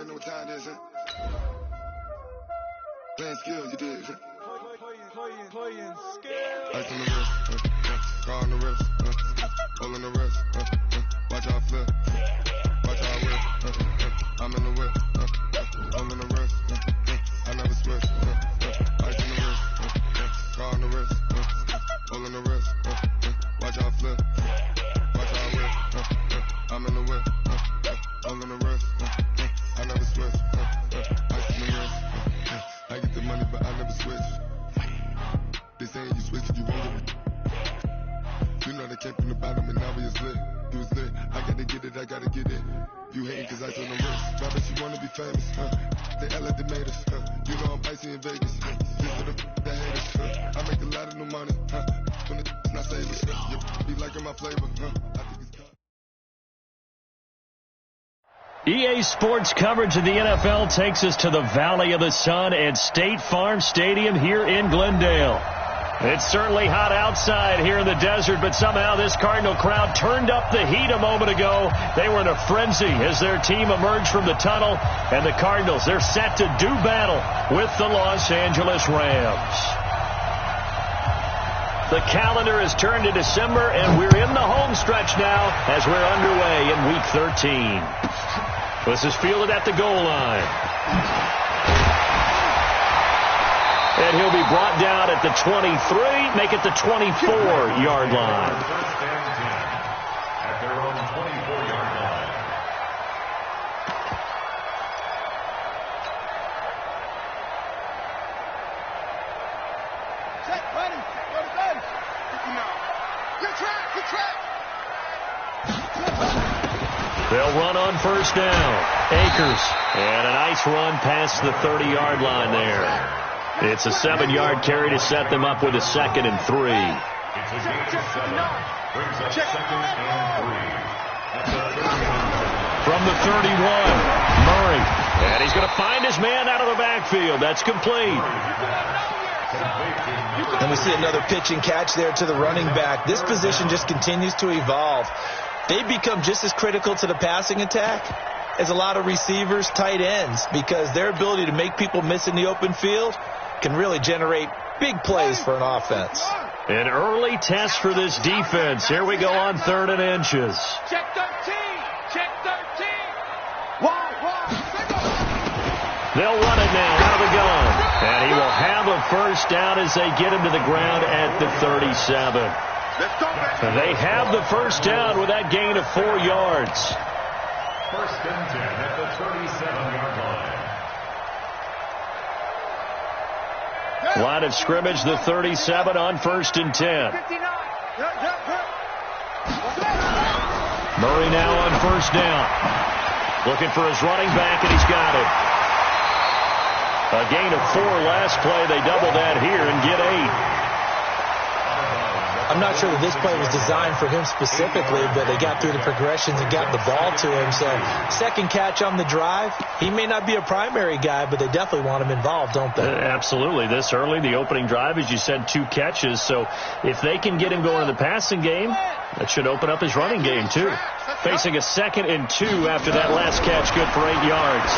already know what time it is, huh? Playing skills, you did. Playing skills. Ice on the wrist, car on the wrist, hole in the wrist, watch how I flip, watch how I whip, I'm in the whip, hole in the wrist, I never switch, ice on the wrist, car on the wrist, hole in the wrist, watch how I flip, watch how I whip, I'm in the whip, hole in the wrist, I never switch, ice on the wrist, I get the money but I never switch. They saying you switch it, you won't get it. You know they came from the bottom and now we is lit. You was lit, I gotta get it, I gotta get it. You hating cause I told them wrist. Now that you wanna be famous, they act like they made us, You know I'm icy in Vegas, just for the that haters, I make a lot of new money, when it's not savers, you be liking my flavor, I think it's EA Sports coverage of the NFL takes us to the Valley of the Sun at State Farm Stadium here in Glendale. It's certainly hot outside here in the desert, but somehow this Cardinal crowd turned up the heat a moment ago. They were in a frenzy as their team emerged from the tunnel, and the Cardinals, they're set to do battle with the Los Angeles Rams. The calendar has turned to December, and we're in the home stretch now as we're underway in Week 13. This is fielded at the goal line. And he'll be brought down at the 23, make it the 24-yard line. At their own 24-yard line. Check, buddy. Go to bed. Good track. They'll run on first down. Akers. And a nice run past the 30-yard line there. It's a 7-yard carry to set them up with a 2nd and 3. It's a gain of 7. Brings up 2nd and 3. From the 31, Murray. And he's going to find his man out of the backfield. That's complete. And we see another pitch and catch there to the running back. This position just continues to evolve. They become just as critical to the passing attack as a lot of receivers, tight ends, because their ability to make people miss in the open field can really generate big plays for an offense. An early test for this defense. Here we go on 3rd and inches. Check 13. They'll run it now out of the gun. And he will have a first down as they get him to the ground at the 37. They have the first down with that gain of 4 yards. First and 10 at the 37-yard line. Line of scrimmage, the 37 on 1st and 10. Murray now on first down. Looking for his running back, and he's got it. A gain of 4 last play. They double that here and get 8. I'm not sure that this play was designed for him specifically, but they got through the progressions and got the ball to him. So, second catch on the drive. He may not be a primary guy, but they definitely want him involved, don't they? Absolutely. This early, the opening drive, as you said, 2 catches. So, if they can get him going in the passing game, that should open up his running game, too. Facing a 2nd and 2 after that last catch, good for 8 yards.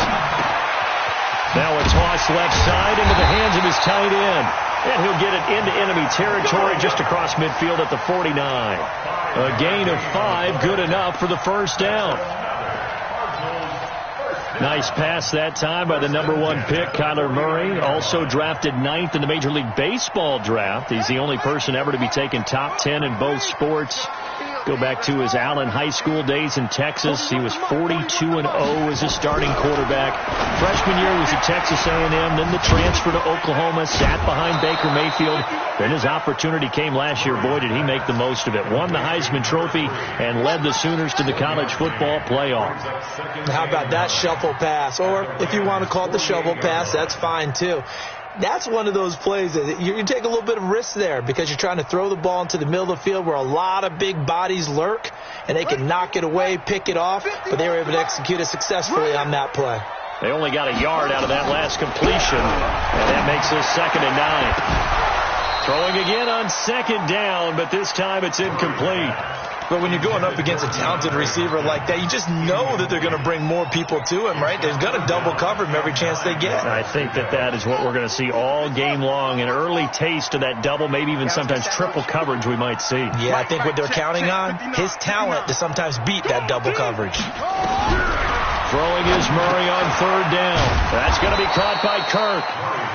Now a toss left side into the hands of his tight end. And he'll get it into enemy territory just across midfield at the 49. A gain of 5, good enough for the first down. Nice pass that time by the number 1 pick, Kyler Murray. Also drafted 9th in the Major League Baseball draft. He's the only person ever to be taken top 10 in both sports. Go back to his Allen High School days in Texas. He was 42-0 as a starting quarterback. Freshman year was at Texas A&M, then the transfer to Oklahoma, sat behind Baker Mayfield. Then his opportunity came last year. Boy, did he make the most of it. Won the Heisman Trophy and led the Sooners to the college football playoff. How about that shuffle pass? Or if you want to call it the shovel pass, that's fine too. That's one of those plays that you take a little bit of risk there because you're trying to throw the ball into the middle of the field where a lot of big bodies lurk, and they can knock it away, pick it off, but they were able to execute it successfully on that play. They only got a yard out of that last completion, and that makes this 2nd and 9. Throwing again on 2nd down, but this time it's incomplete. But when you're going up against a talented receiver like that, you just know that they're going to bring more people to him, right? They're going to double cover him every chance they get. I think that is what we're going to see all game long. An early taste of that double, maybe even sometimes triple coverage we might see. Yeah, I think what they're counting on, his talent to sometimes beat that double coverage. Throwing is Murray on third down. That's going to be caught by Kirk.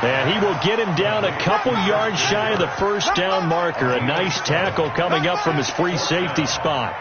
And he will get him down a couple yards shy of the first down marker. A nice tackle coming up from his free safety spot.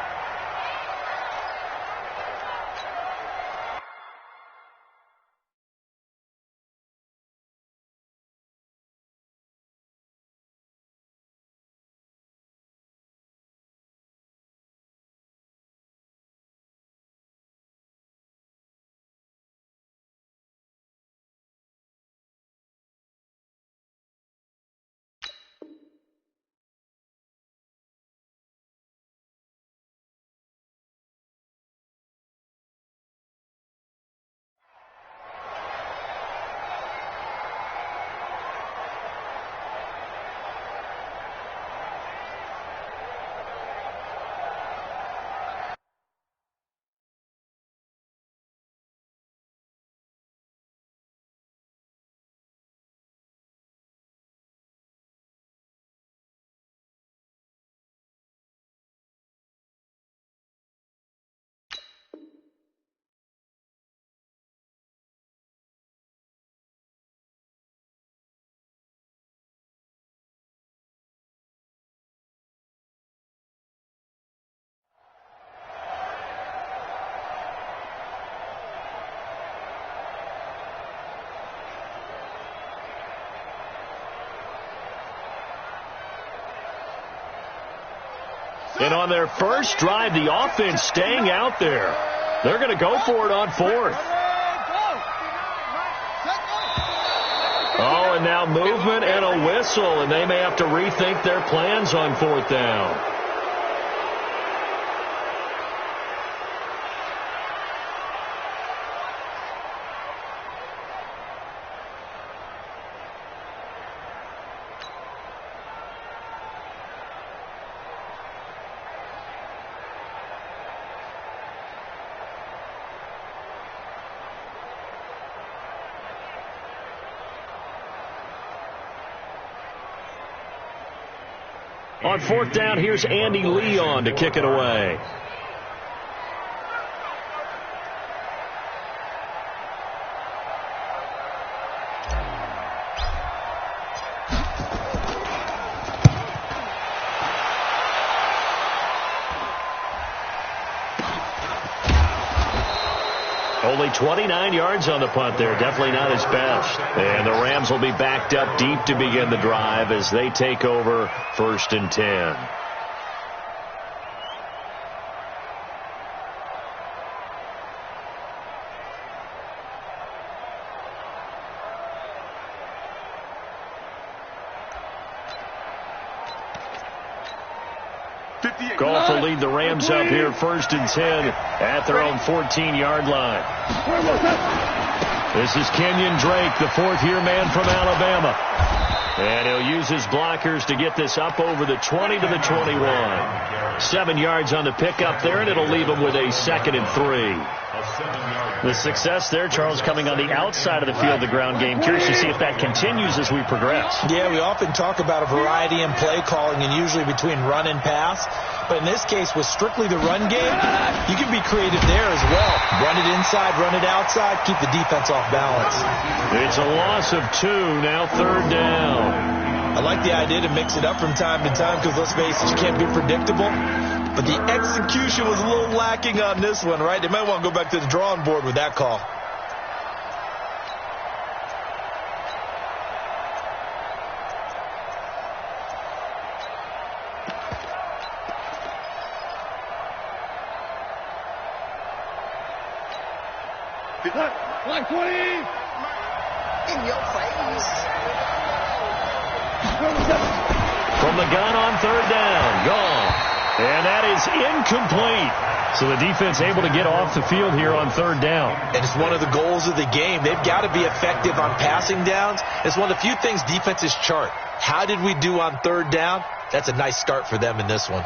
And on their first drive, the offense staying out there. They're going to go for it on fourth. Oh, and now movement and a whistle, and they may have to rethink their plans on fourth down. On fourth down, here's Andy Leon to kick it away. Only 29 yards on the punt there. Definitely not his best. And the Rams will be backed up deep to begin the drive as they take over first and 10. Goff will lead the Rams up here first and 10 at their own 14-yard line. This is Kenyon Drake, the fourth-year man from Alabama. And he'll use his blockers to get this up over the 20 to the 21. 7 yards on the pickup there, and it'll leave him with a 2nd and 3. The success there, Charles, coming on the outside of the field, the ground game. Curious to see if that continues as we progress. Yeah, we often talk about a variety in play calling and usually between run and pass. But in this case, with strictly the run game, you can be creative there as well. Run it inside, run it outside, keep the defense off balance. It's a loss of 2, now third down. I like the idea to mix it up from time to time because, let's face it, you can't be predictable. But the execution was a little lacking on this one, right? They might want to go back to the drawing board with that call. Line 20! In your face! From the gun on third down, gone. And that is incomplete. So the defense able to get off the field here on third down. And it's one of the goals of the game. They've got to be effective on passing downs. It's one of the few things defenses chart. How did we do on third down? That's a nice start for them in this one.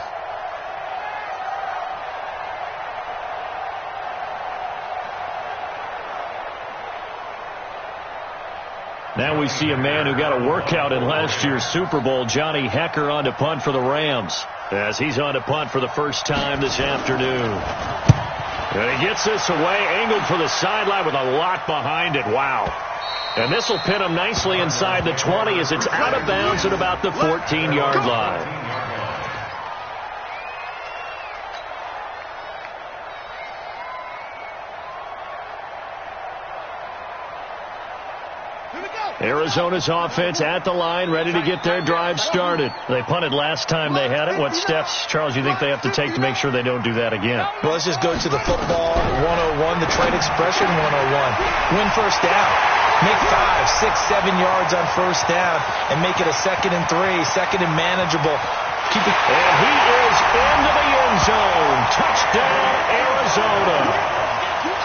Now we see a man who got a workout in last year's Super Bowl, Johnny Hecker, on to punt for the Rams, as he's on to punt for the first time this afternoon. And he gets this away, angled for the sideline with a lot behind it. Wow. And this will pin him nicely inside the 20 as it's out of bounds at about the 14-yard line. Arizona's offense at the line, ready to get their drive started. They punted last time they had it. What steps, Charles, you think they have to take to make sure they don't do that again? Well, let's just go to the football 101, the trade expression 101. Win first down. Make 5, 6, 7 yards on first down and make it a 2nd and 3, second and manageable. Keep it. And he is into the end zone. Touchdown, Arizona.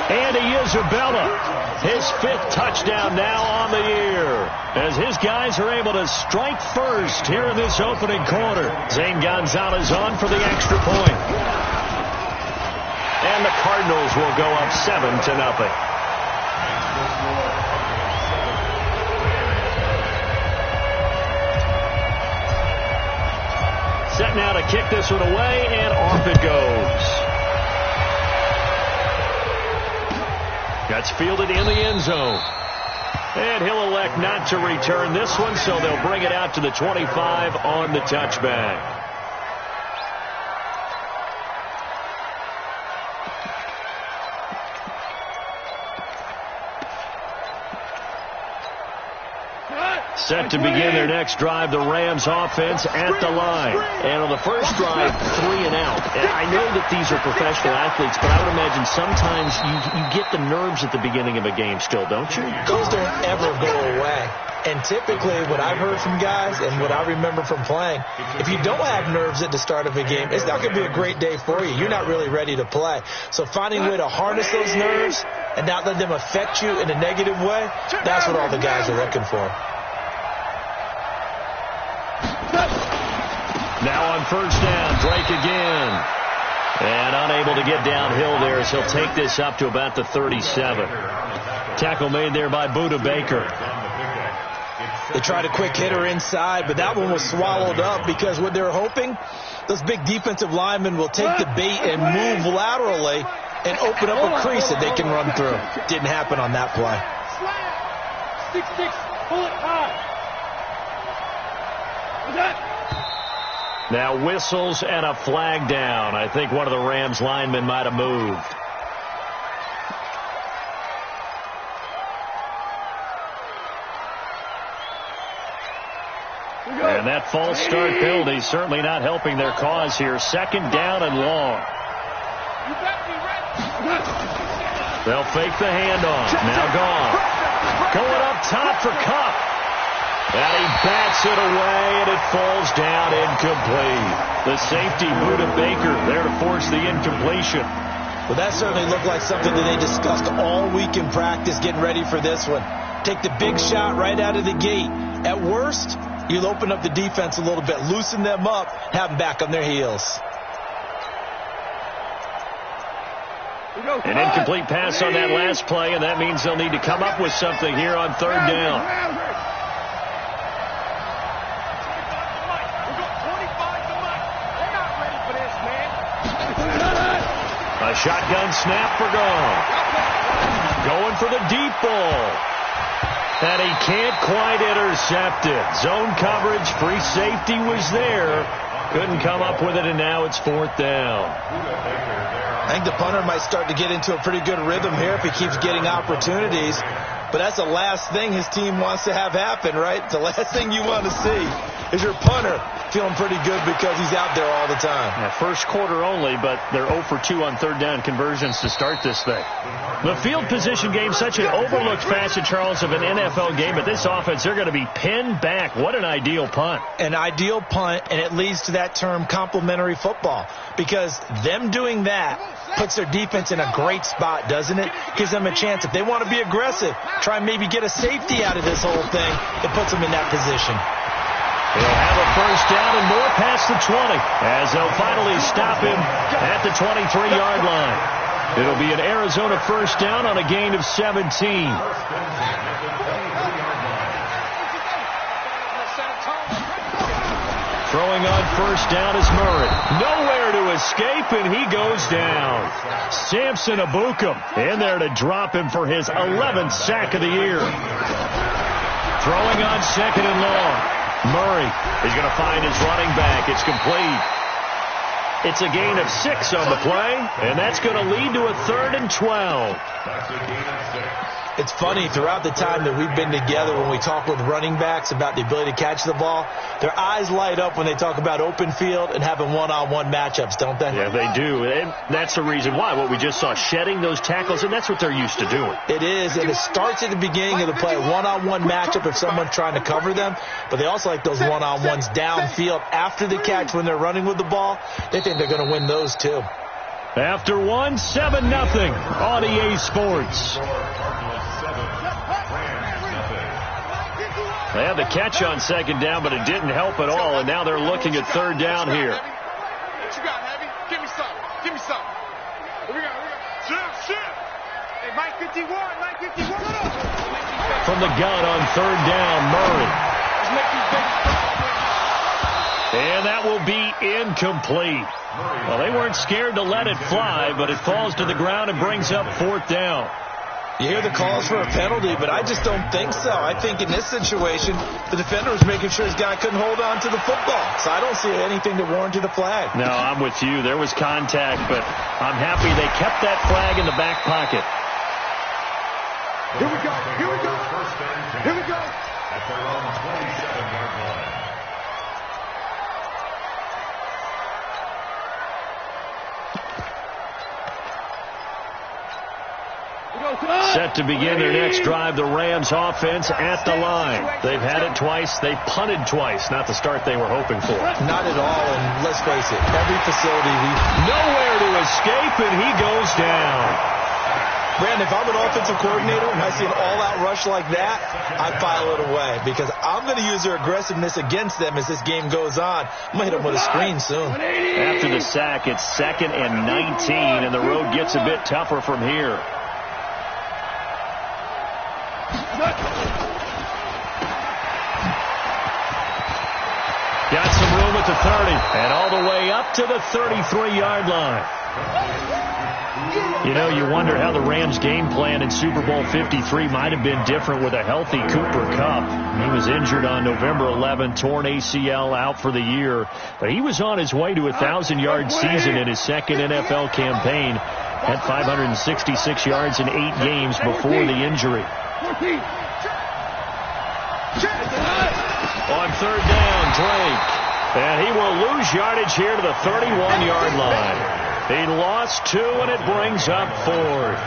Andy Isabella, his 5th touchdown now on the year, as his guys are able to strike first here in this opening quarter. Zane Gonzalez on for the extra point. And the Cardinals will go up 7-0. Set now to kick this one away, and off it goes. That's fielded in the end zone. And he'll elect not to return this one, so they'll bring it out to the 25 on the touchback. Set to begin their next drive, the Rams offense at the line. And on the first drive, 3 and out. And I know that these are professional athletes, but I would imagine sometimes you get the nerves at the beginning of a game still, don't you? Those don't ever go away. And typically what I've heard from guys and what I remember from playing, if you don't have nerves at the start of a game, it's not going to be a great day for you. You're not really ready to play. So finding a way to harness those nerves and not let them affect you in a negative way, that's what all the guys are looking for. Now on first down, Drake again. And unable to get downhill there as he'll take this up to about the 37. Tackle made there by Budda Baker. They tried a quick hitter inside, but that one was swallowed up because what they're hoping, those big defensive linemen will take the bait and move laterally and open up a crease that they can run through. Didn't happen on that play. 6-6, pull it high. Now whistles and a flag down. I think one of the Rams linemen might have moved. And that false start penalty certainly not helping their cause here. 2nd down and long. They'll fake the handoff. Now gone. Going up top for Kupp. And he bats it away, and it falls down incomplete. The safety, Budda Baker, there to force the incompletion. Well, that certainly looked like something that they discussed all week in practice getting ready for this one. Take the big shot right out of the gate. At worst, you'll open up the defense a little bit, loosen them up, have them back on their heels. An incomplete pass on that last play, and that means they'll need to come up with something here on 3rd down. A shotgun snap for Goff. Going for the deep ball. And he can't quite intercept it. Zone coverage, free safety was there. Couldn't come up with it, and now it's 4th down. I think the punter might start to get into a pretty good rhythm here if he keeps getting opportunities. But that's the last thing his team wants to have happen, right? The last thing you want to see is your punter feeling pretty good because he's out there all the time. Yeah, first quarter only, but they're 0 for 2 on 3rd down conversions to start this thing. The field position game, such an overlooked facet, Charles, of an NFL game, but this offense, they're going to be pinned back. What an ideal punt. An ideal punt, and it leads to that term complementary football, because them doing that puts their defense in a great spot, doesn't it? Gives them a chance. If they want to be aggressive, try and maybe get a safety out of this whole thing, it puts them in that position. He'll have a first down and more past the 20 as they'll finally stop him at the 23-yard line. It'll be an Arizona first down on a gain of 17. Throwing on first down is Murray. Nowhere to escape, and he goes down. Samson Abukum in there to drop him for his 11th sack of the year. Throwing on second and long. Murray is going to find his running back. It's complete. It's a gain of 6 on the play, and that's going to lead to a 3rd and 12. That's a gain of 6. It's funny, throughout the time that we've been together, when we talk with running backs about the ability to catch the ball, their eyes light up when they talk about open field and having one-on-one matchups, don't they? Yeah, they do. And that's the reason why. What we just saw, shedding those tackles, and that's what they're used to doing. It is, and it starts at the beginning of the play, one-on-one matchup if someone's trying to cover them, but they also like those one-on-ones downfield after the catch when they're running with the ball. They think they're going to win those, too. After one, 7-0 on EA Sports. They had the catch on second down, but it didn't help at all, and now they're looking at third down here. What you got, Heavy? Give me something. Give me something. What we got? Shit. Hey, Mike 51. From the gun on third down, Murray. And that will be incomplete. Well, they weren't scared to let it fly, but it falls to the ground and brings up fourth down. You hear the calls for a penalty, but I just don't think so. I think in this situation, the defender was making sure his guy couldn't hold on to the football. So I don't see anything that warranted a flag. No, I'm with you. There was contact, but I'm happy they kept that flag in the back pocket. Here we go. At their own 27-yard line. Set to begin their next drive, the Rams offense at the line. They've had it twice. They've punted twice. Not the start they were hoping for. Not at all, and let's face it, every facility nowhere to escape, and he goes down. Brandon, if I'm an offensive coordinator and I see an all-out rush like that, I file it away because I'm going to use their aggressiveness against them as this game goes on. I'm going to hit them with a screen soon. After the sack, it's 2nd and 19, and the road gets a bit tougher from here. Got some room at the 30 and all the way up to the 33-yard line. You know, you wonder how the Rams' game plan in Super Bowl 53 might have been different with a healthy Cooper Kupp. He was injured on November 11, torn ACL, out for the year. But he was on his way to a 1,000-yard season in his second NFL campaign. Had 566 yards in 8 games before the injury. On third down, Drake. And he will lose yardage here to the 31-yard line. He lost 2, and it brings up 4th.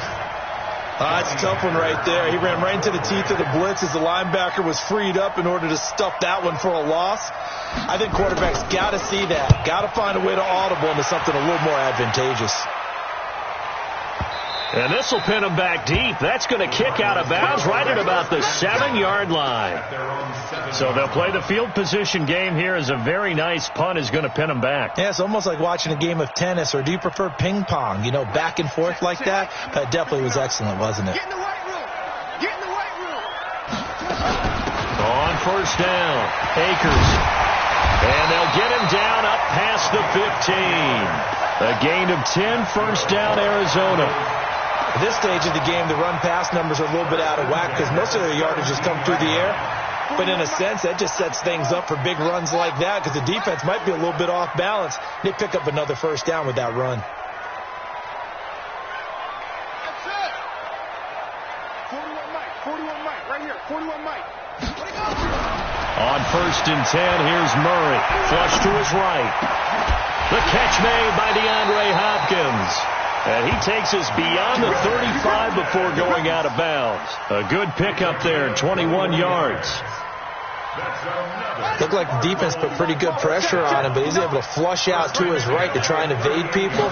That's a tough one right there. He ran right into the teeth of the blitz as the linebacker was freed up in order to stuff that one for a loss. I think quarterbacks got to see that. Got to find a way to audible into something a little more advantageous. And this will pin him back deep. That's going to kick out of bounds right at about the 7-yard line. So they'll play the field position game here as a very nice punt is going to pin him back. Yeah, it's almost like watching a game of tennis, or do you prefer ping pong? You know, back and forth like that? That definitely was excellent, wasn't it? Get in the right room. On first down, Akers. And they'll get him down up past the 15. A gain of 10, first down, Arizona. At this stage of the game, the run-pass numbers are a little bit out of whack because most of their yardage has come through the air. But in a sense, that just sets things up for big runs like that because the defense might be a little bit off balance. They pick up another first down with that run. That's it. 41 Mike, right here. 41 Mike. On first and 10, here's Murray. Flush to his right. The catch made by DeAndre Hopkins. And he takes us beyond the 35 before going out of bounds. A good pickup there, 21 yards. Looked like the defense put pretty good pressure on him, but he's able to flush out to his right to try and evade people.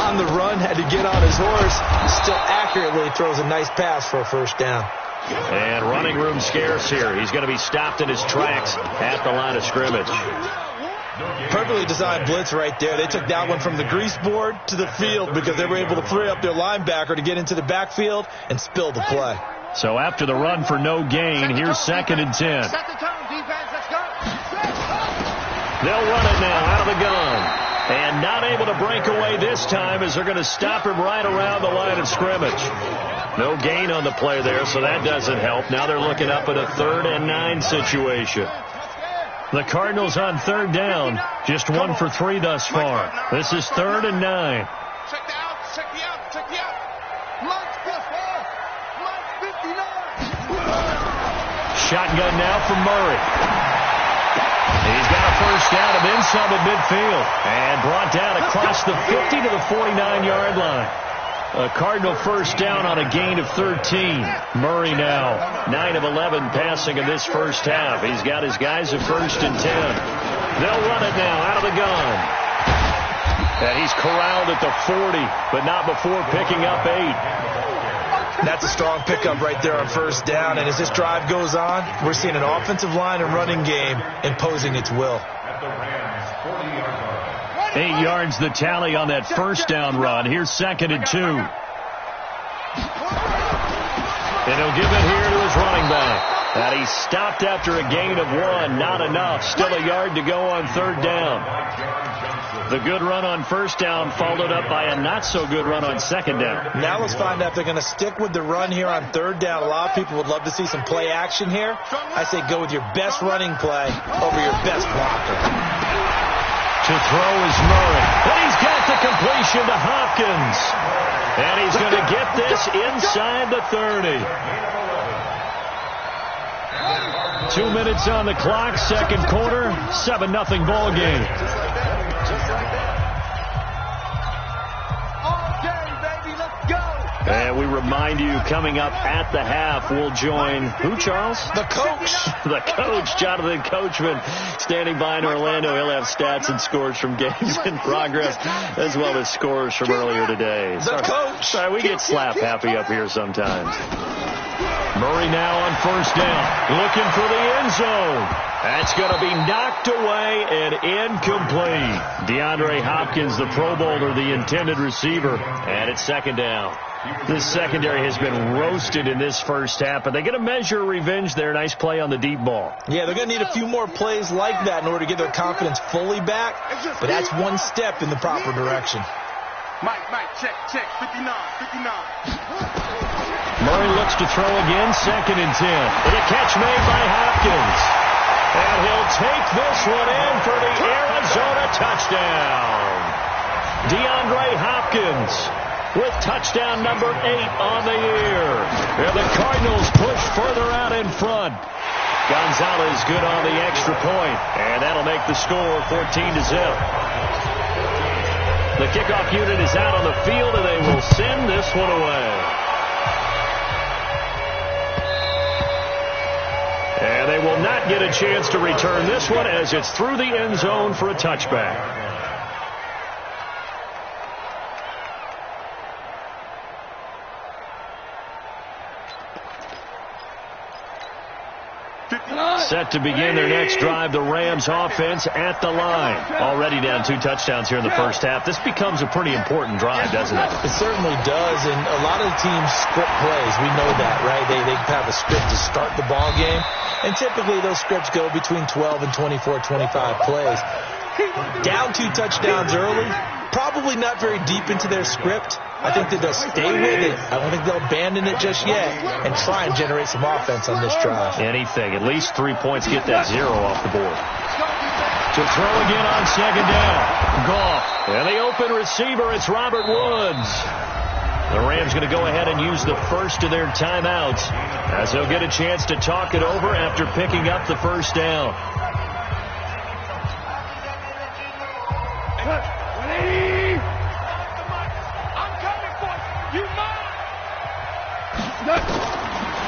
On the run, had to get on his horse. Still accurately throws a nice pass for a first down. And running room scarce here. He's going to be stopped in his tracks at the line of scrimmage. Perfectly designed blitz right there. They took that one from the grease board to the field because they were able to free up their linebacker to get into the backfield and spill the play. So after the run for no gain, here's 2nd and 10. Set the tone, defense. Let's go. They'll run it now out of the gun. And not able to break away this time as they're going to stop him right around the line of scrimmage. No gain on the play there, so that doesn't help. Now they're looking up at a 3rd and 9 situation. The Cardinals on 3rd down, just 1 for 3 thus far. This is 3rd and 9. Check the out, check the out, check the out. Lunch 59. Shotgun now from Murray. He's got a first down of inside the midfield and brought down across the 50 to the 49-yard line. A Cardinal first down on a gain of 13. Murray now 9 of 11 passing in this first half. He's got his guys at 1st and 10. They'll run it now out of the gun. And he's corralled at the 40, but not before picking up 8. That's a strong pickup right there on first down. And as this drive goes on, we're seeing an offensive line and running game imposing its will. 8 yards the tally on that first down run. Here's 2nd and 2. And he'll give it here to his running back. And he stopped after a gain of 1. Not enough. Still a yard to go on 3rd down. The good run on first down followed up by a not-so-good run on 2nd down. Now let's find out if they're going to stick with the run here on 3rd down. A lot of people would love to see some play action here. I say go with your best running play over your best blocker. To throw is Murray. And he's got the completion to Hopkins. And he's going to get this inside the 30. 2 minutes on the clock, 2nd quarter, 7-0 ball game. And we remind you, coming up at the half, we'll join who, Charles? The coach. The coach, Jonathan Coachman, standing by in Orlando. He'll have stats and scores from games in progress, as well as scores from earlier today. The coach. Sorry, we get slap happy up here sometimes. Murray now on first down, looking for the end zone. That's going to be knocked away and incomplete. DeAndre Hopkins, the Pro Bowler, the intended receiver, and it's 2nd down. This secondary has been roasted in this first half, but they're going to measure revenge there. Nice play on the deep ball. Yeah, they're going to need a few more plays like that in order to get their confidence fully back, but that's one step in the proper direction. Mike, check, 59. Murray looks to throw again, 2nd and 10. And a catch made by Hopkins. And he'll take this one in for the Arizona touchdown. DeAndre Hopkins with touchdown number 8 on the year. And the Cardinals push further out in front. Gonzalez good on the extra point. And that'll make the score 14-0. The kickoff unit is out on the field, and they will send this one away. And they will not get a chance to return this one as it's through the end zone for a touchback. Set to begin their next drive, the Rams offense at the line. Already down 2 touchdowns here in the first half. This becomes a pretty important drive, doesn't it? It certainly does, and a lot of the teams script plays. We know that, right? They have a script to start the ball game, and typically those scripts go between 12 and 24, 25 plays. Down 2 touchdowns early, probably not very deep into their script. I think that they'll stay with it. I don't think they'll abandon it just yet and try and generate some offense on this drive. Anything. At least 3 points. Get that 0 off the board. To throw again on 2nd down. Goff. And the open receiver, it's Robert Woods. The Rams going to go ahead and use the first of their timeouts as they'll get a chance to talk it over after picking up the first down.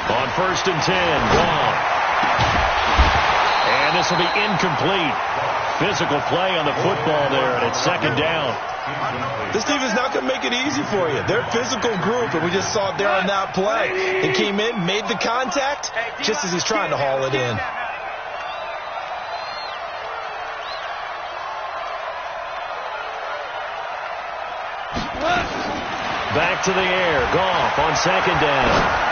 On 1st and 10, Goff. And this will be incomplete. Physical play on the football there, and it's 2nd down. This team is not going to make it easy for you. They're a physical group, and we just saw it there on that play. He came in, made the contact, just as he's trying to haul it in. Back to the air. Goff on 2nd down.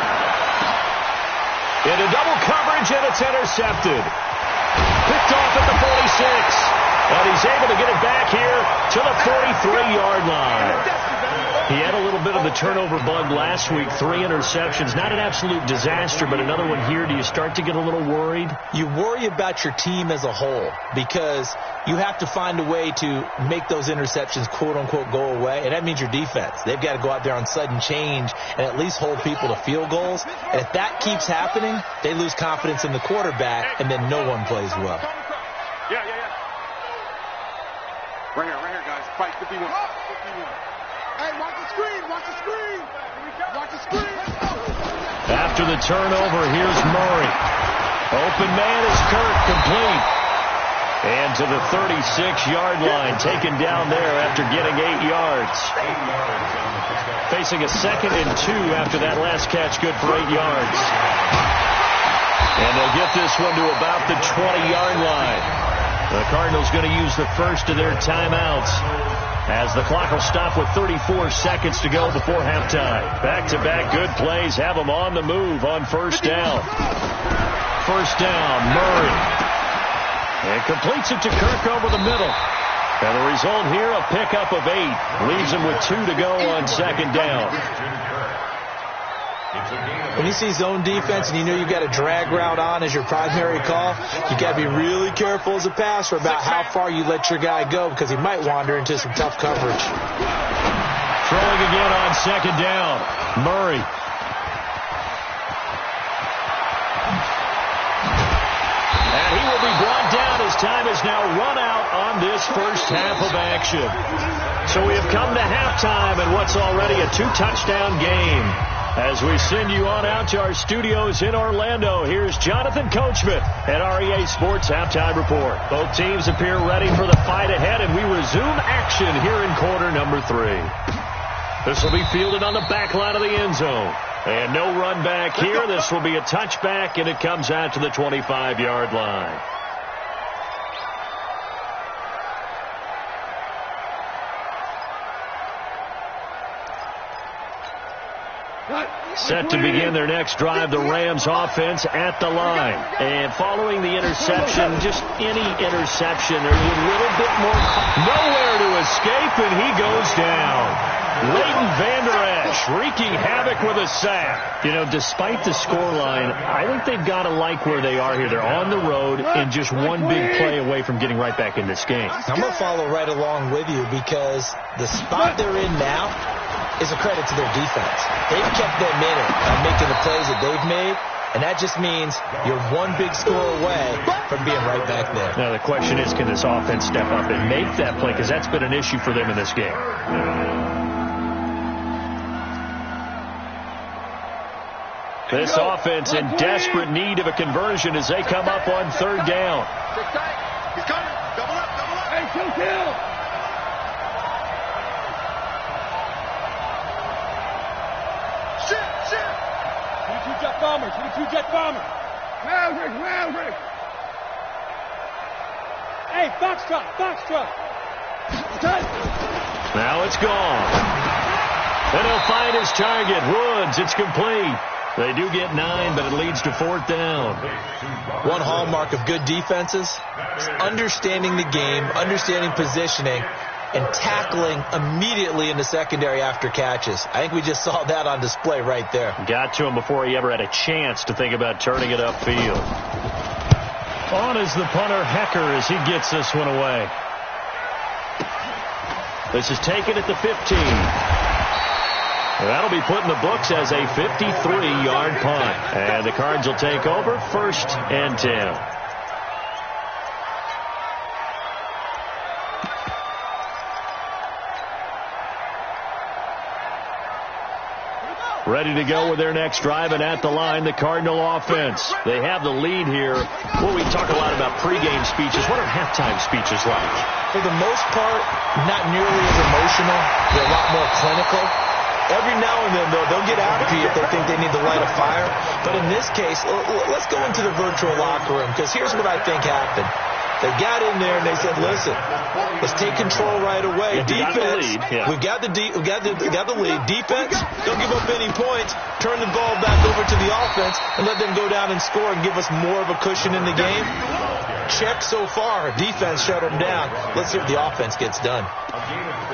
Into double coverage, and it's intercepted. Picked off at the 46. And he's able to get it back here to the 43-yard line. He had a little bit of the turnover bug last week, 3 interceptions. Not an absolute disaster, but another one here. Do you start to get a little worried? You worry about your team as a whole because you have to find a way to make those interceptions, quote-unquote, go away, and that means your defense. They've got to go out there on sudden change and at least hold people to field goals. And if that keeps happening, they lose confidence in the quarterback, and then no one plays well. Yeah. Right here, guys. Fight 51. Hey, watch the screen. Watch the screen. After the turnover, here's Murray. Open man is Kirk, complete. And to the 36-yard line, taken down there after getting 8 yards. Facing a 2nd and 2 after that last catch, good for 8 yards. And they'll get this one to about the 20-yard line. The Cardinals going to use the first of their timeouts as the clock will stop with 34 seconds to go before halftime. Back-to-back good plays have them on the move on first down. First down, Murray. And completes it to Kirk over the middle. And the result here, a pickup of 8. Leaves him with 2 to go on second down. When you see zone defense and you know you've got a drag route on as your primary call, you got to be really careful as a passer about how far you let your guy go because he might wander into some tough coverage. Throwing again on second down, Murray. And he will be brought down as time is now run out on this first half of action. So we have come to halftime in what's already a 2-touchdown game. As we send you on out to our studios in Orlando, here's Jonathan Coachman at REA Sports Halftime Report. Both teams appear ready for the fight ahead, and we resume action here in quarter number 3. This will be fielded on the back line of the end zone. And no run back here. This will be a touchback, and it comes out to the 25-yard line. Set to begin their next drive, the Rams offense at the line. And following the interception, just any interception, there's a little bit more. Nowhere to escape, and he goes down. Leighton Vander Esch wreaking havoc with a sack. You know, despite the scoreline, I think they've got to like where they are here. They're on the road and just one big play away from getting right back in this game. I'm going to follow right along with you because the spot they're in now is a credit to their defense. They've kept them in it by making the plays that they've made, and that just means you're one big score away from being right back there. Now the question is, can this offense step up and make that play? Because that's been an issue for them in this game. This offense in desperate need of a conversion as they come up on third down. He's coming. Double up. Hey, kill. Jet bomber. Maverick. Hey, Foxtrot. Now it's gone. And he'll find his target. Woods, it's complete. They do get 9, but it leads to fourth down. One hallmark of good defenses is understanding the game, understanding positioning, and tackling immediately in the secondary after catches. I think we just saw that on display right there. Got to him before he ever had a chance to think about turning it upfield. On is the punter, Hecker, as he gets this one away. This is taken at the 15. That'll be put in the books as a 53-yard punt. And the Cards will take over, 1st and 10. Ready to go with their next drive, and at the line, the Cardinal offense. They have the lead here. Well, we talk a lot about pregame speeches. What are halftime speeches like? For the most part, not nearly as emotional. They're a lot more clinical. Every now and then, though, they'll get after you if they think they need to light a fire. But in this case, let's go into the virtual locker room, because here's what I think happened. They got in there and they said, "Listen, let's take control right away. Defense, we've got the lead. Defense, don't give up any points. Turn the ball back over to the offense and let them go down and score and give us more of a cushion in the game." check so far. Defense shut them down. Let's see what the offense gets done.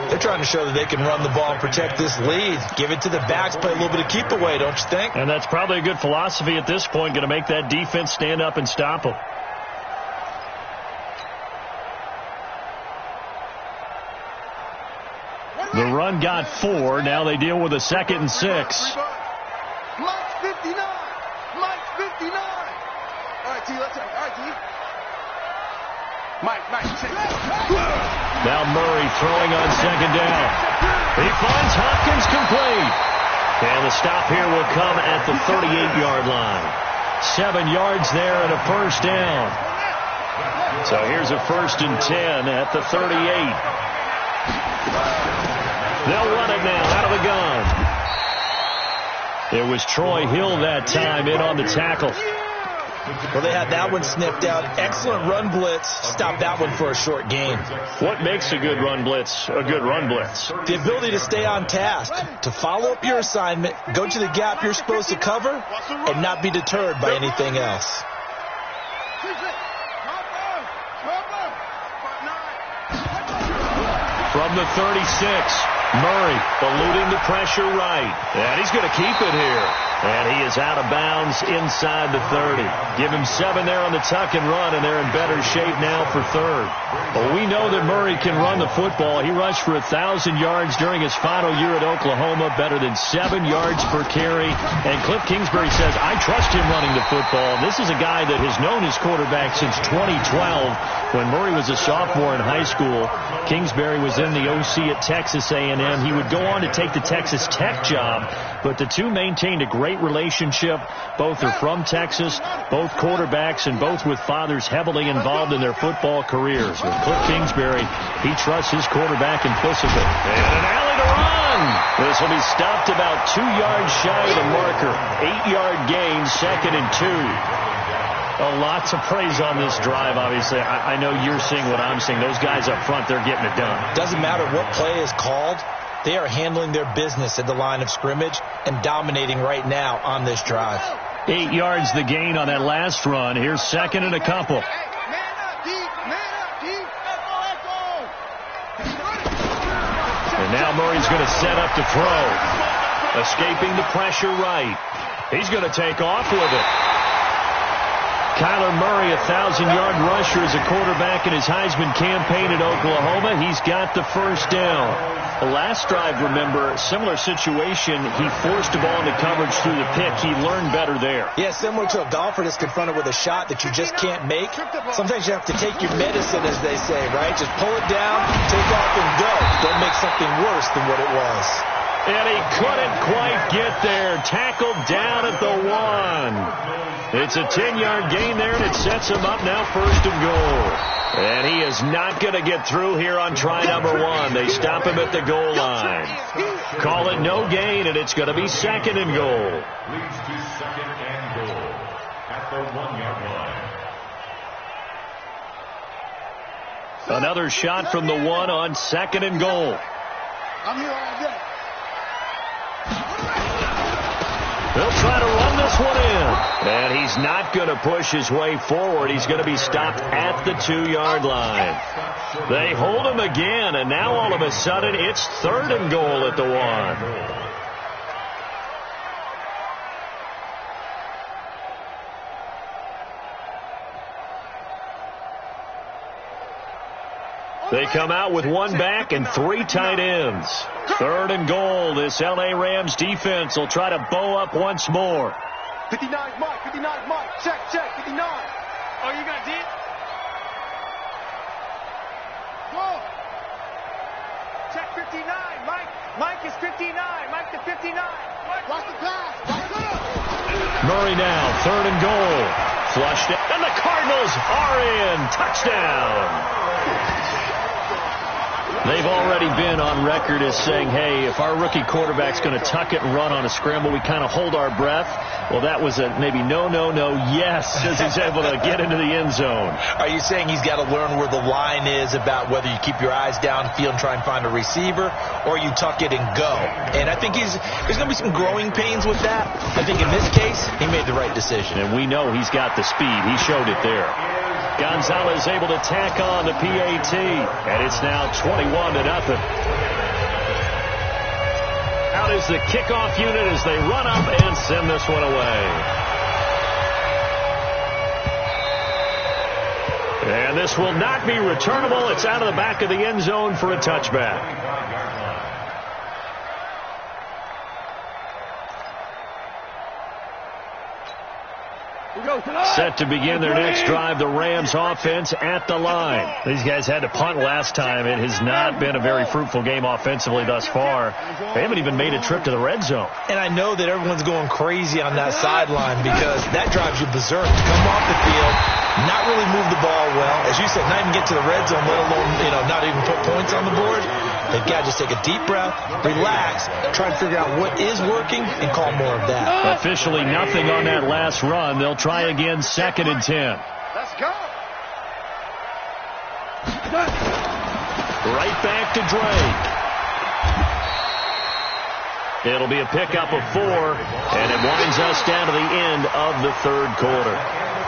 They're trying to show that they can run the ball and protect this lead. Give it to the backs, play a little bit of keep away, don't you think? And that's probably a good philosophy at this point, going to make that defense stand up and stop them. The run got 4. Now they deal with a 2nd and 6. Mike's 59. Mike's 59. All right, T, let's go. All right, T. Mike, Now Murray throwing on 2nd down. He finds Hopkins complete. And the stop here will come at the 38-yard line. 7 yards there and a first down. So here's a 1st and 10 at the 38. They'll run it now out of the gun. It was Troy Hill that time in on the tackle. Well, they had that one sniffed out. Excellent run blitz. Stopped that one for a short gain. What makes a good run blitz a good run blitz? The ability to stay on task, to follow up your assignment, go to the gap you're supposed to cover, and not be deterred by anything else. From the 36, Murray eluding the pressure right. And he's going to keep it here. And he is out of bounds inside the 30. Give him 7 there on the tuck and run, and they're in better shape now for 3rd. Well, we know that Murray can run the football. He rushed for 1,000 yards during his final year at Oklahoma, better than 7 yards per carry. And Cliff Kingsbury says, I trust him running the football. And this is a guy that has known his quarterback since 2012. When Murray was a sophomore in high school, Kingsbury was in the OC at Texas A&M. He would go on to take the Texas Tech job, but the two maintained a great relationship. Both are from Texas, both quarterbacks, and both with fathers heavily involved in their football careers. With Cliff Kingsbury, he trusts his quarterback implicitly. And an alley to run. This will be stopped about 2 yards shy of the marker. 8-yard gain, 2nd and 2. Lots of praise on this drive, obviously. I know you're seeing what I'm seeing. Those guys up front, they're getting it done. Doesn't matter what play is called. They are handling their business at the line of scrimmage and dominating right now on this drive. 8 yards the gain on that last run. Here's 2nd and a couple. And now Murray's going to set up to throw. Escaping the pressure right. He's going to take off with it. Kyler Murray, 1,000-yard rusher as a quarterback in his Heisman campaign at Oklahoma. He's got the first down. The last drive, remember, similar situation. He forced the ball into coverage through the pick. He learned better there. Yeah, similar to a golfer that's confronted with a shot that you just can't make. Sometimes you have to take your medicine, as they say, right? Just pull it down, take off, and go. Don't make something worse than what it was. And he couldn't quite get there. Tackled down at the 1. It's a 10-yard gain there, and it sets him up now 1st and goal. And he is not going to get through here on try number 1. They stop him at the goal line. Call it no gain, and it's going to be 2nd and goal. Leads to 2nd and goal at the 1-yard line. Another shot from the 1 on 2nd and goal. I'm here all day. They'll try to run this one in. And he's not going to push his way forward. He's going to be stopped at the 2-yard line. They hold him again, and now all of a sudden it's 3rd and goal at the 1. They come out with 1 back and 3 tight ends. 3rd and goal. This L.A. Rams defense will try to bow up once more. 59 Mike, 59 Mike. Check, 59. Oh, you got deep? Go. Check 59, Mike. Mike is 59. Mike to 59. Watch the pass. Murray now, 3rd and goal. Flushed it, and the Cardinals are in. Touchdown. They've already been on record as saying, hey, if our rookie quarterback's going to tuck it and run on a scramble, we kind of hold our breath. Well, that was a maybe no, yes, as he's able to get into the end zone. Are you saying he's got to learn where the line is about whether you keep your eyes downfield and try and find a receiver, or you tuck it and go? And I think there's going to be some growing pains with that. I think in this case, he made the right decision. And we know he's got the speed. He showed it there. Gonzalez able to tack on the PAT, and it's now 21-0. Out is the kickoff unit as they run up and send this one away. And this will not be returnable. It's out of the back of the end zone for a touchback. Set to begin their next drive, the Rams offense at the line. These guys had to punt last time. It has not been a very fruitful game offensively thus far. They haven't even made a trip to the red zone. And I know that everyone's going crazy on that sideline because that drives you berserk to come off the field, not really move the ball well. As you said, not even get to the red zone, let alone, not even put points on the board. They've got to just take a deep breath, relax, try to figure out what is working, and call more of that. Officially nothing on that last run. They'll try again, 2nd and 10. Let's go. Right back to Drake. It'll be a pickup of 4, and it winds us down to the end of the third quarter.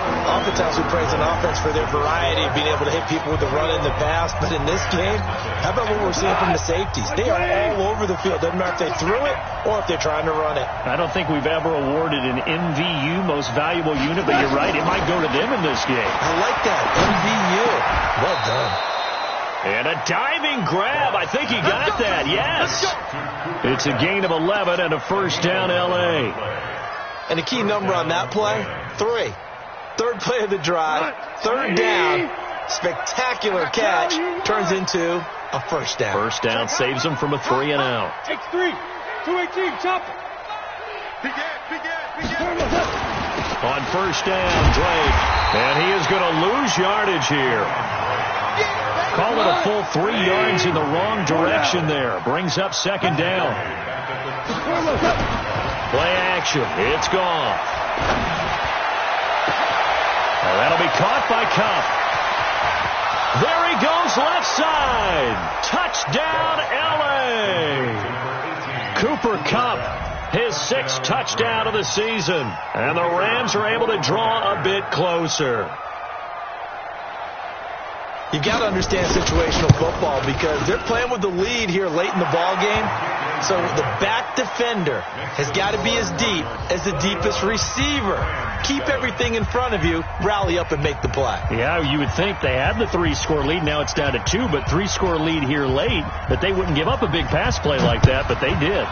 Oftentimes we praise an offense for their variety of being able to hit people with the run in the pass, but in this game, how about what we're seeing from the safeties? They are all over the field. Doesn't matter if they threw it or if they're trying to run it. I don't think we've ever awarded an MVU, most valuable unit, but you're right, it might go to them in this game. I like that, MVU. Well done. And a diving grab. I think he got that, yes. It's a gain of 11 and a first down, L.A. And the key number on that play, 3. Third play of the drive, 3rd down, spectacular catch, turns into a first down. First down saves them from a 3 and out. X3, 218, chop. On first down, Drake, and he is going to lose yardage here. Call it a full 3 yards in the wrong direction there. Brings up 2nd down. Play action. It's gone. That'll be caught by Kupp. There he goes, left side. Touchdown, L.A. Cooper Kupp, his 6th touchdown of the season. And the Rams are able to draw a bit closer. You got to understand situational football because they're playing with the lead here late in the ball game. So the back defender has got to be as deep as the deepest receiver. Keep everything in front of you, rally up and make the play. Yeah, you would think they had the 3-score lead. Now it's down to 2, but 3-score lead here late. But they wouldn't give up a big pass play like that, but they did.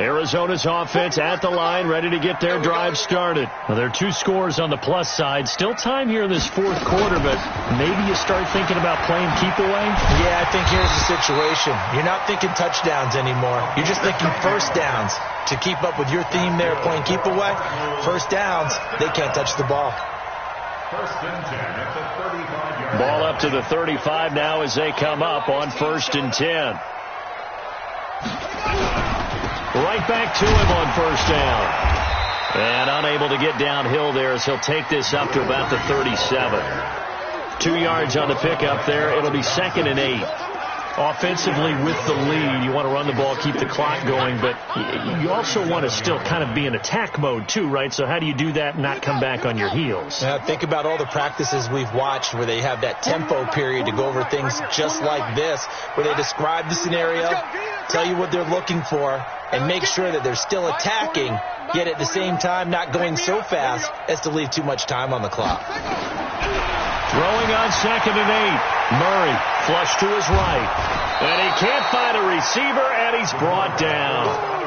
Arizona's offense at the line, ready to get their drive started. Well, there are 2 scores on the plus side. Still time here in this 4th quarter, but maybe you start thinking about playing keep away? Yeah, I think here's the situation. You're not thinking touchdowns anymore. You're just thinking first downs. To keep up with your theme there, playing keep away, first downs, they can't touch the ball. First and 10 at the 35-yard line. Ball up to the 35 now as they come up on 1st and 10. Right back to him on first down. And unable to get downhill there as he'll take this up to about the 37. 2 yards on the pickup there. It'll be 2nd and 8. Offensively with the lead, you want to run the ball, keep the clock going, but you also want to still kind of be in attack mode too, right? So how do you do that and not come back on your heels? Think about all the practices we've watched where they have that tempo period to go over things just like this, where they describe the scenario, tell you what they're looking for, and make sure that they're still attacking, yet at the same time not going so fast as to leave too much time on the clock. Throwing on 2nd and 8. Murray flush to his right. And he can't find a receiver, and he's brought down.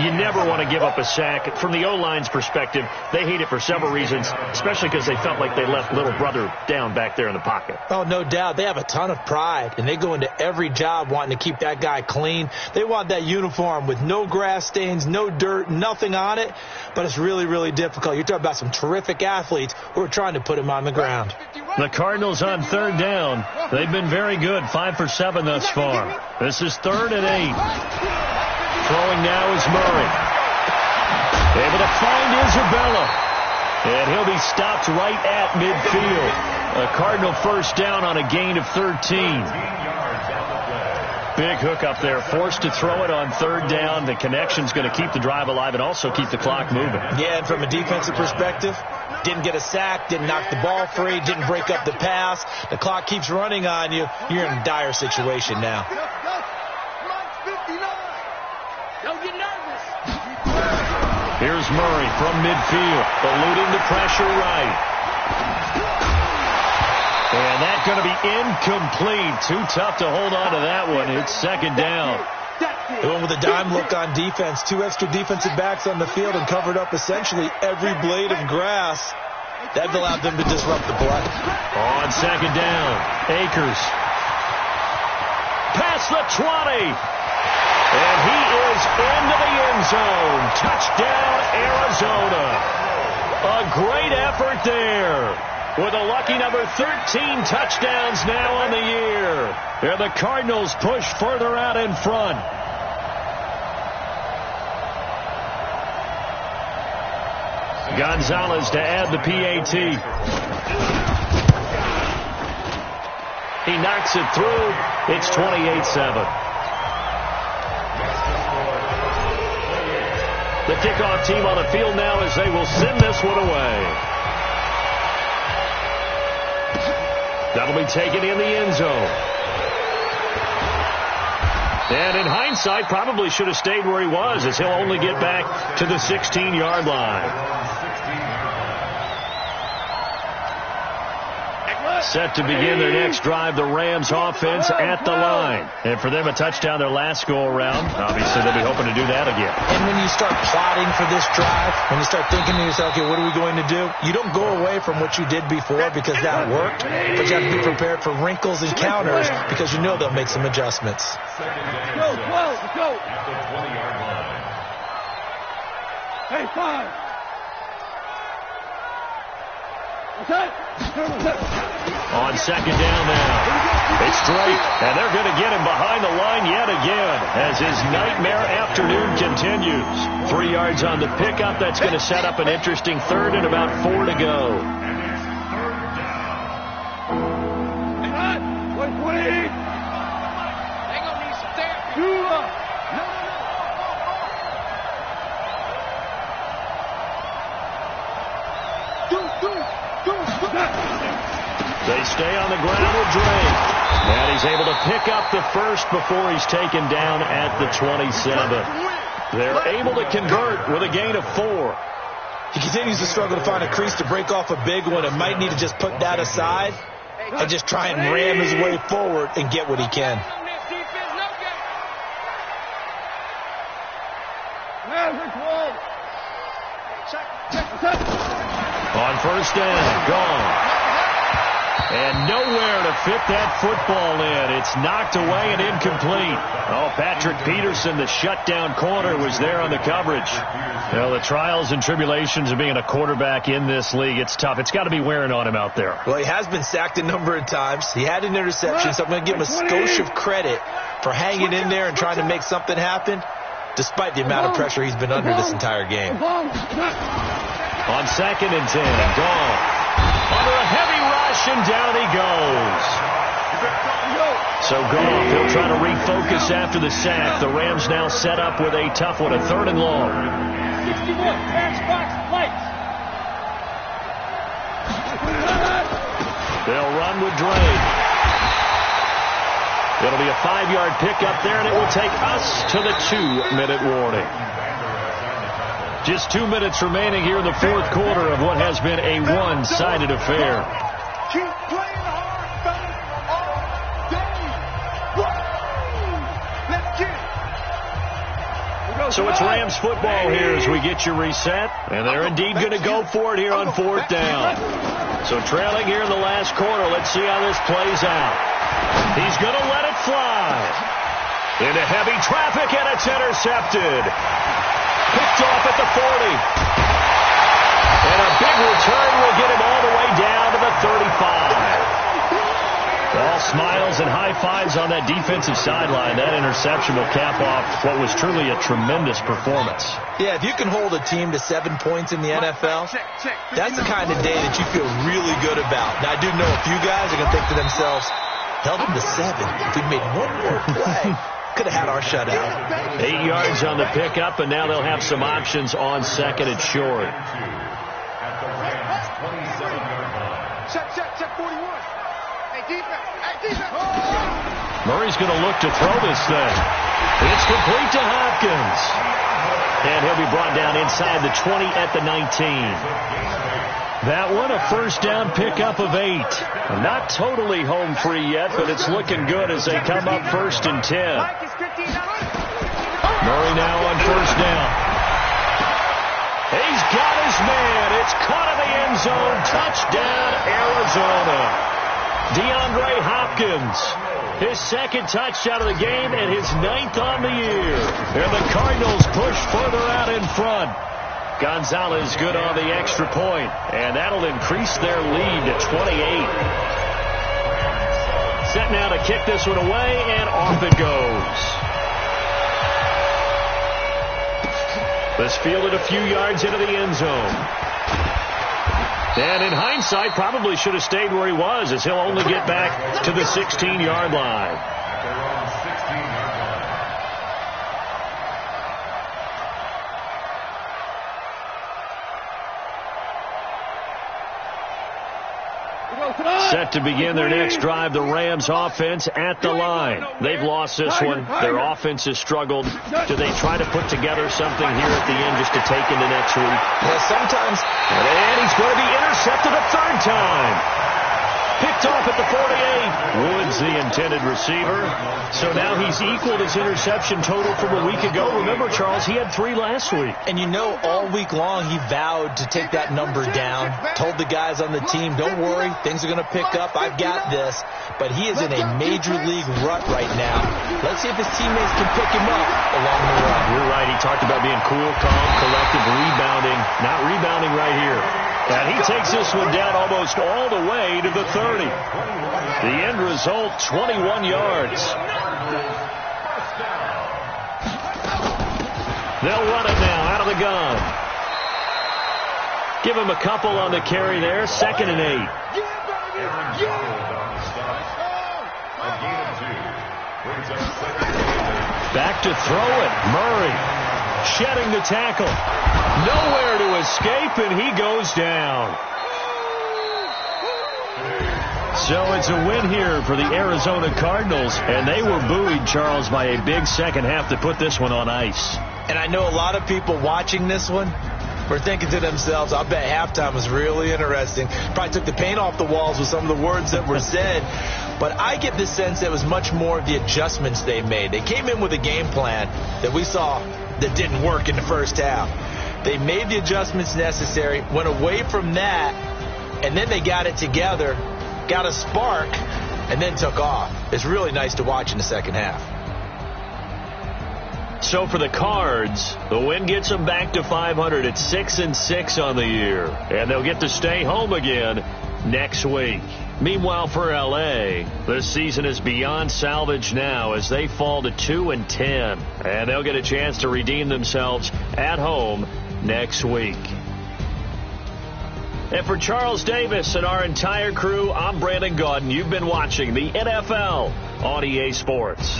You never want to give up a sack. From the O-line's perspective, they hate it for several reasons, especially because they felt like they left little brother down back there in the pocket. Oh, no doubt. They have a ton of pride, and they go into every job wanting to keep that guy clean. They want that uniform with no grass stains, no dirt, nothing on it, but it's really, really difficult. You're talking about some terrific athletes who are trying to put him on the ground. The Cardinals on 3rd down. They've been very good, 5 for 7 thus far. This is 3rd and 8. Throwing now is Murray. Able to find Isabella. And he'll be stopped right at midfield. A Cardinal first down on a gain of 13. Big hook up there, forced to throw it on third down. The connection's going to keep the drive alive and also keep the clock moving. Yeah, and from a defensive perspective, didn't get a sack, didn't knock the ball free, didn't break up the pass. The clock keeps running on you. You're in a dire situation now. Don't get nervous. Here's Murray from midfield, eluding the pressure right. And that's going to be incomplete. Too tough to hold on to that one. It's second down. They went with a dime look on defense. 2 extra defensive backs on the field and covered up essentially every blade of grass. That allowed them to disrupt the play. On second down, Akers. Past the 20. And he is into the end zone. Touchdown, Arizona. A great effort there. With a lucky number 13 touchdowns now on the year. And the Cardinals push further out in front. Gonzalez to add the PAT. He knocks it through. It's 28-7. The kickoff team on the field now as they will send this one away. That'll be taken in the end zone. And in hindsight, probably should have stayed where he was, as he'll only get back to the 16-yard line. Set to begin their next drive, the Rams offense at the line. And for them, a touchdown their last go-around. Obviously, they'll be hoping to do that again. And when you start plotting for this drive, when you start thinking to yourself, okay, what are we going to do? You don't go away from what you did before because that worked. But you have to be prepared for wrinkles and counters because you know they'll make some adjustments. Go, go. Hey, 5. On second down now, it's Drake, and they're going to get him behind the line yet again as his nightmare afternoon continues. 3 yards on the pickup. That's going to set up an interesting third and about 4 to go. Hang on. 120. They're going to need some therapy. They stay on the ground with Drake. And he's able to pick up the first before he's taken down at the 27. They're able to convert with a gain of 4. He continues to struggle to find a crease to break off a big one and might need to just put that aside and just try and ram his way forward and get what he can. On first down, gone. And nowhere to fit that football in. It's knocked away and incomplete. Oh, Patrick Peterson, the shutdown corner, was there on the coverage. Well, the trials and tribulations of being a quarterback in this league, it's tough. It's got to be wearing on him out there. Well, he has been sacked a number of times. He had an interception, so I'm going to give him a skosh of credit for hanging in there and trying to make something happen, despite the amount of pressure he's been under this entire game. On second and 10, gone. Under a heavy rush, and down he goes. So Goff, he'll try to refocus after the sack. The Rams now set up with a tough one, a 3rd and long. 61, Xbox lights. They'll run with Drake. It'll be a 5-yard pickup there, and it will take us to the 2-minute warning. Just 2 minutes remaining here in the fourth quarter of what has been a one-sided affair. Keep playing hard, fellas. Let's get it. So it's Rams football here as we get you reset. And they're indeed going to go for it here on 4th down. So trailing here in the last quarter. Let's see how this plays out. He's going to let it fly. Into heavy traffic, and it's intercepted. Picked off at the 40. And a big return will get him all the way down to the 35. All Smiles and high fives on that defensive sideline. That interception will cap off what was truly a tremendous performance. Yeah, if you can hold a team to 7 points in the NFL, that's the kind of day that you feel really good about. Now, I do know a few guys are going to think to themselves, held them to 7. If we'd made one more play, could have had our shutout. 8 yards on the pickup, and now they'll have some options on second and short. Check 41. Hey, defense. Murray's going to look to throw this thing. It's complete to Hopkins. And he'll be brought down inside the 20 at the 19. That one, a first down pickup of 8. Not totally home free yet, but it's looking good as they come up 1st and 10. Murray now on first down. He's got his man. It's caught in the end zone. Touchdown, Arizona. DeAndre Hopkins, his second touchdown of the game and his 9th on the year. And the Cardinals push further out in front. Gonzalez good on the extra point, and that'll increase their lead to 28. Set now to kick this one away, and off it goes. This fielded a few yards into the end zone. And in hindsight, probably should have stayed where he was, as he'll only get back to the 16-yard line. Set to begin their next drive, the Rams offense at the line. They've lost this one. Their offense has struggled. Do they try to put together something here at the end just to take into next week? Yeah, sometimes. And he's going to be intercepted a 3rd time. Picked off at the 48. Woods the intended receiver. So now he's equaled his interception total from a week ago. Remember, Charles, he had 3 last week. And you know, all week long he vowed to take that number down. Told the guys on the team, don't worry, things are going to pick up. I've got this. But he is in a major league rut right now. Let's see if his teammates can pick him up along the way. You're right. He talked about being cool, calm, collective, rebounding. Not rebounding right here. And he takes this one down almost all the way to the 30. The end result, 21 yards. They'll run it now out of the gun. Give him a couple on the carry there. 2nd and 8. Back to throw it. Murray shedding the tackle. Nowhere to escape, and he goes down. So it's a win here for the Arizona Cardinals, and they were buoyed, Charles, by a big second half to put this one on ice. And I know a lot of people watching this one were thinking to themselves, I bet halftime was really interesting. Probably took the paint off the walls with some of the words that were said. But I get the sense that it was much more of the adjustments they made. They came in with a game plan that we saw that didn't work in the first half. They made the adjustments necessary, went away from that, and then they got it together, got a spark, and then took off. It's really nice to watch in the second half. So for the Cards, the win gets them back to 500 at 6-6 on the year. And they'll get to stay home again next week. Meanwhile, for L.A., the season is beyond salvage now as they fall to 2-10. And they'll get a chance to redeem themselves at home next week. And for Charles Davis and our entire crew, I'm Brandon Gaudin. You've been watching the NFL on EA Sports.